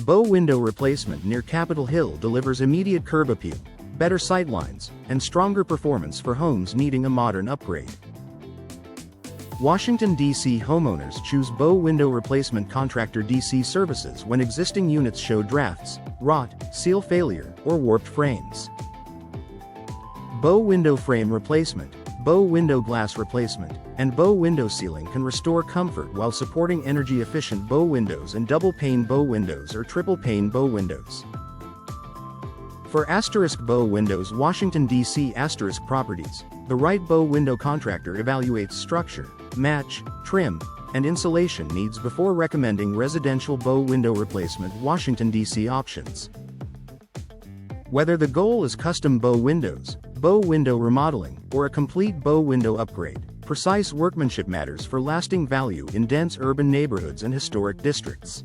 Bow window replacement near Capitol Hill delivers immediate curb appeal, better sightlines, and stronger performance for homes needing a modern upgrade. Washington, D.C. homeowners choose Bow Window Replacement Contractor DC services when existing units show drafts, rot, seal failure, or warped frames. Bow window frame replacement, bow window glass replacement, and bow window sealing can restore comfort while supporting energy-efficient bow windows and double-pane bow windows or triple-pane bow windows. For bow windows, Washington, D.C. properties, the right bow window contractor evaluates structure, match, trim, and insulation needs before recommending residential bow window replacement Washington, D.C. options. Whether the goal is custom bow windows, bow window remodeling, or a complete bow window upgrade, precise workmanship matters for lasting value in dense urban neighborhoods and historic districts.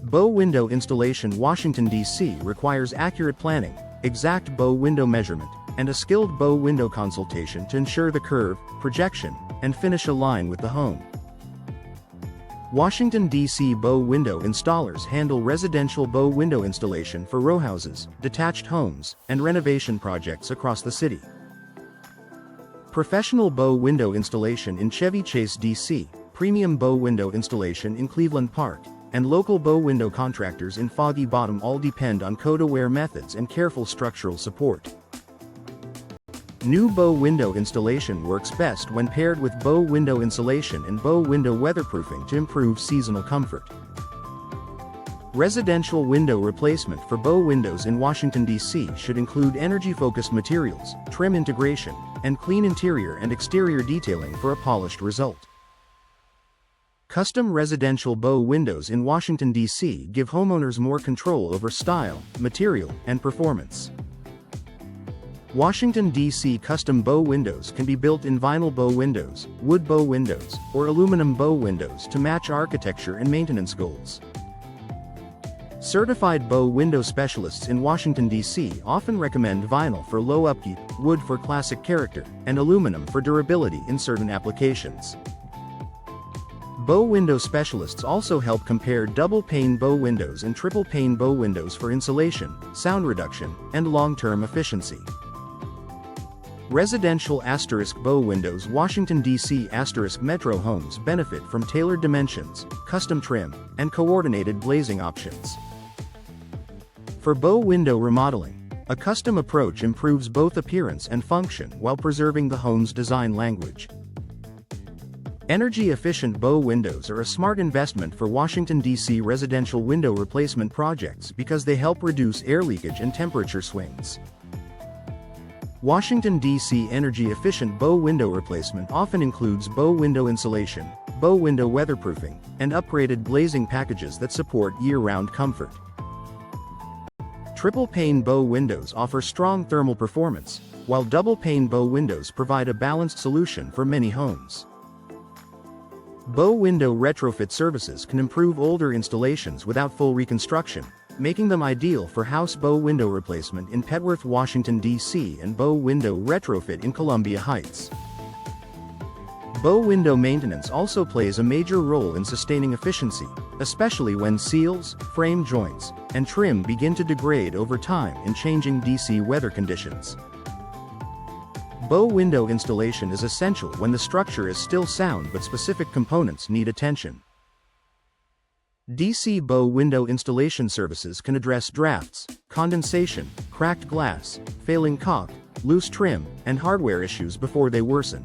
Bow window installation Washington, D.C. requires accurate planning, exact bow window measurement, and a skilled bow window consultation to ensure the curve, projection, and finish align with the home. Washington, D.C. bow window installers handle residential bow window installation for rowhouses, detached homes, and renovation projects across the city. Professional bow window installation in Chevy Chase DC, premium bow window installation in Cleveland Park, and local bow window contractors in Foggy Bottom all depend on code-aware methods and careful structural support. New bow window installation works best when paired with bow window insulation and bow window weatherproofing to improve seasonal comfort. Residential window replacement for bow windows in Washington, D.C. should include energy-focused materials, trim integration, and clean interior and exterior detailing for a polished result. Custom residential bow windows in Washington, D.C. give homeowners more control over style, material, and performance. Washington, D.C. custom bow windows can be built in vinyl bow windows, wood bow windows, or aluminum bow windows to match architecture and maintenance goals. Certified bow window specialists in Washington, D.C. often recommend vinyl for low upkeep, wood for classic character, and aluminum for durability in certain applications. Bow window specialists also help compare double-pane bow windows and triple-pane bow windows for insulation, sound reduction, and long-term efficiency. Residential bow windows Washington, D.C. metro homes benefit from tailored dimensions, custom trim, and coordinated glazing options. For bow window remodeling, a custom approach improves both appearance and function while preserving the home's design language. Energy-efficient bow windows are a smart investment for Washington, D.C. residential window replacement projects because they help reduce air leakage and temperature swings. Washington, D.C. energy-efficient bow window replacement often includes bow window insulation, bow window weatherproofing, and upgraded glazing packages that support year-round comfort. Triple-pane bow windows offer strong thermal performance, while double-pane bow windows provide a balanced solution for many homes. Bow window retrofit services can improve older installations without full reconstruction, making them ideal for house bow window replacement in Petworth, Washington, D.C. and bow window retrofit in Columbia Heights. Bow window maintenance also plays a major role in sustaining efficiency, especially when seals, frame joints, and trim begin to degrade over time in changing D.C. weather conditions. Bow window installation is essential when the structure is still sound but specific components need attention. DC bow window installation services can address drafts, condensation, cracked glass, failing caulk, loose trim, and hardware issues before they worsen.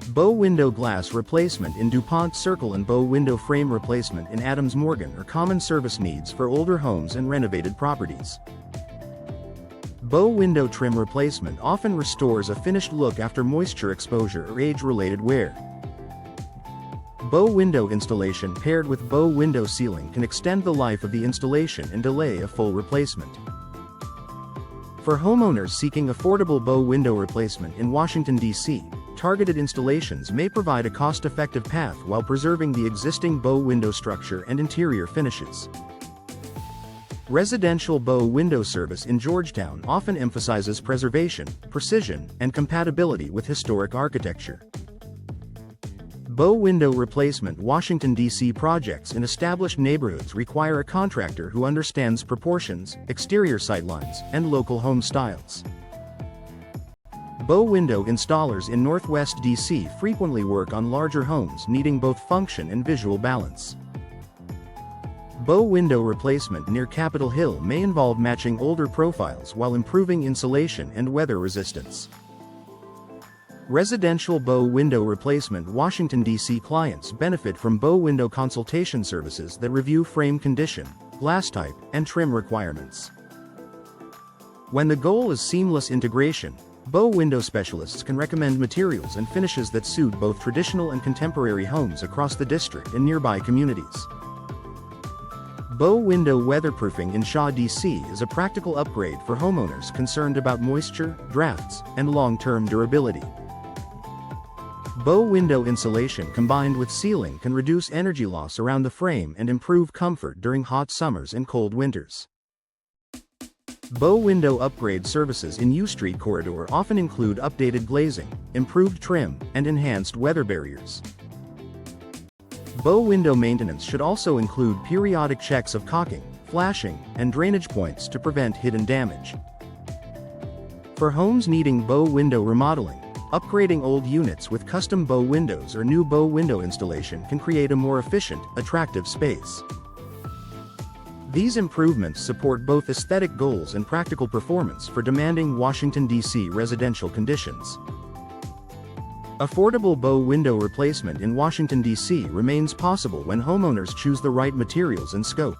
Bow window glass replacement in DuPont Circle and bow window frame replacement in Adams Morgan are common service needs for older homes and renovated properties. Bow window trim replacement often restores a finished look after moisture exposure or age-related wear. Bow window installation paired with bow window sealing can extend the life of the installation and delay a full replacement. For homeowners seeking affordable bow window replacement in Washington, D.C., targeted installations may provide a cost-effective path while preserving the existing bow window structure and interior finishes. Residential bow window service in Georgetown often emphasizes preservation, precision, and compatibility with historic architecture. Bow window replacement. Washington, D.C. projects in established neighborhoods require a contractor who understands proportions, exterior sightlines, and local home styles. Bow window installers in Northwest D.C. frequently work on larger homes needing both function and visual balance. Bow window replacement near Capitol Hill may involve matching older profiles while improving insulation and weather resistance. Residential bow window replacement. Washington, D.C. clients benefit from bow window consultation services that review frame condition, glass type, and trim requirements. When the goal is seamless integration, bow window specialists can recommend materials and finishes that suit both traditional and contemporary homes across the district and nearby communities. Bow window weatherproofing in Shaw, D.C. is a practical upgrade for homeowners concerned about moisture, drafts, and long-term durability. Bow window insulation combined with sealing can reduce energy loss around the frame and improve comfort during hot summers and cold winters. Bow window upgrade services in U Street corridor often include updated glazing, improved trim, and enhanced weather barriers. Bow window maintenance should also include periodic checks of caulking, flashing, and drainage points to prevent hidden damage. For homes needing bow window remodeling, upgrading old units with custom bow windows or new bow window installation can create a more efficient, attractive space. These improvements support both aesthetic goals and practical performance for demanding Washington, D.C. residential conditions. Affordable bow window replacement in Washington, D.C. remains possible when homeowners choose the right materials and scope.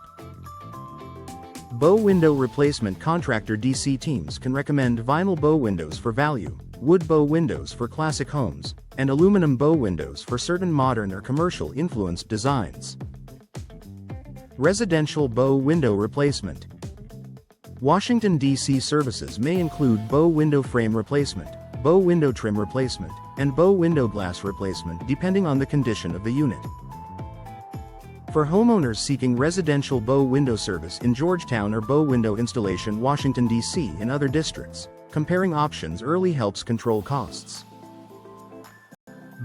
Bow window replacement contractor DC teams can recommend vinyl bow windows for value, wood bow windows for classic homes, and aluminum bow windows for certain modern or commercial-influenced designs. Residential bow window replacement. Washington, D.C. services may include bow window frame replacement, bow window trim replacement, and bow window glass replacement depending on the condition of the unit. For homeowners seeking residential bow window service in Georgetown or bow window installation Washington, D.C. and other districts, comparing options early helps control costs.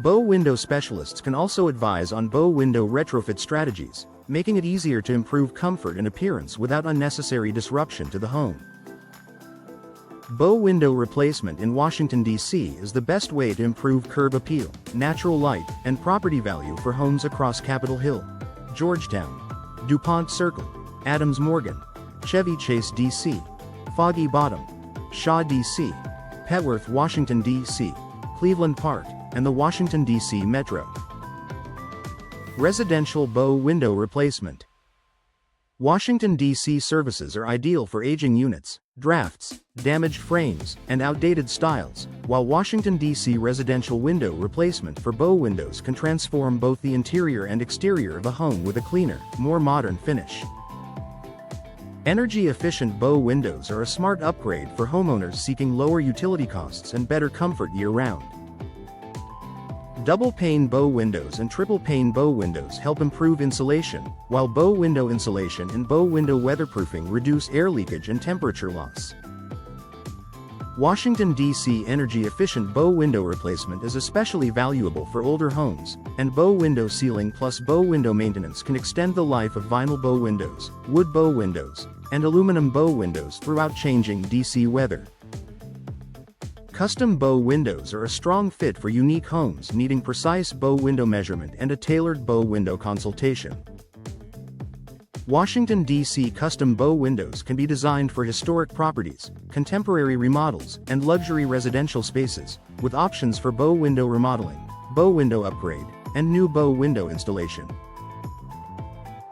Bow window specialists can also advise on bow window retrofit strategies, making it easier to improve comfort and appearance without unnecessary disruption to the home. Bow window replacement in Washington, D.C. is the best way to improve curb appeal, natural light, and property value for homes across Capitol Hill, Georgetown, DuPont Circle, Adams Morgan, Chevy Chase DC, Foggy Bottom, Shaw DC, Petworth Washington DC, Cleveland Park, and the Washington DC Metro. Residential bow window replacement. Washington DC services are ideal for aging units, drafts, damaged frames, and outdated styles, while Washington DC residential window replacement for bow windows can transform both the interior and exterior of a home with a cleaner, more modern finish. Energy-efficient bow windows are a smart upgrade for homeowners seeking lower utility costs and better comfort year-round. Double-pane bow windows and triple-pane bow windows help improve insulation, while bow window insulation and bow window weatherproofing reduce air leakage and temperature loss. Washington, D.C. energy-efficient bow window replacement is especially valuable for older homes, and bow window sealing plus bow window maintenance can extend the life of vinyl bow windows, wood bow windows, and aluminum bow windows throughout changing D.C. weather. Custom bow windows are a strong fit for unique homes needing precise bow window measurement and a tailored bow window consultation. Washington, D.C. custom bow windows can be designed for historic properties, contemporary remodels, and luxury residential spaces, with options for bow window remodeling, bow window upgrade, and new bow window installation.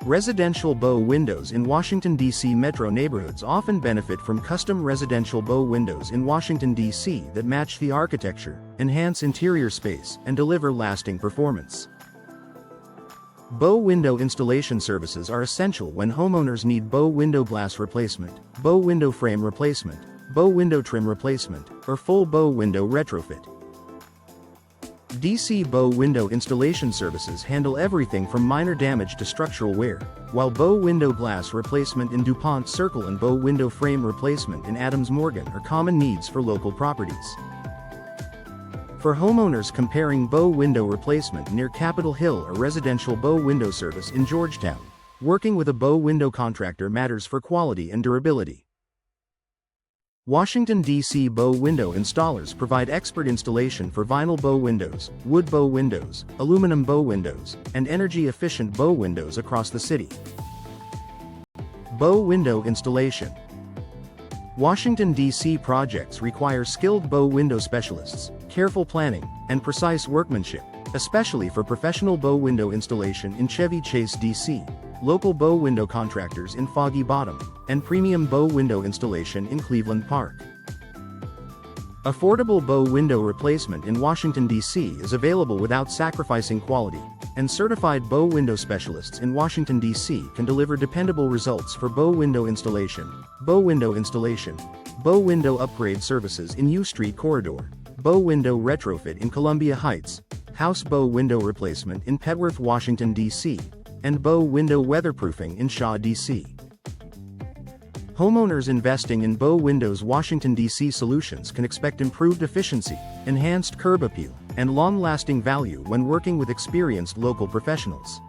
Residential bow windows in Washington, D.C. metro neighborhoods often benefit from custom residential bow windows in Washington, D.C. that match the architecture, enhance interior space, and deliver lasting performance. Bow window installation services are essential when homeowners need bow window glass replacement, bow window frame replacement, bow window trim replacement, or full bow window retrofit. DC bow window installation services handle everything from minor damage to structural wear, while bow window glass replacement in DuPont Circle and bow window frame replacement in Adams Morgan are common needs for local properties. For homeowners comparing bow window replacement near Capitol Hill or residential bow window service in Georgetown, working with a bow window contractor matters for quality and durability. Washington, D.C. bow window installers provide expert installation for vinyl bow windows, wood bow windows, aluminum bow windows, and energy-efficient bow windows across the city. Bow window installation. Washington, D.C. projects require skilled bow window specialists, careful planning, and precise workmanship, especially for professional bow window installation in Chevy Chase DC, local bow window contractors in Foggy Bottom, and premium bow window installation in Cleveland Park. Affordable bow window replacement in Washington, D.C. is available without sacrificing quality, and certified bow window specialists in Washington, D.C. can deliver dependable results for bow window installation, bow window upgrade services in U Street Corridor, bow window retrofit in Columbia Heights, house bow window replacement in Petworth, Washington, D.C., and bow window weatherproofing in Shaw, D.C. Homeowners investing in bow windows Washington, D.C. solutions can expect improved efficiency, enhanced curb appeal, and long-lasting value when working with experienced local professionals.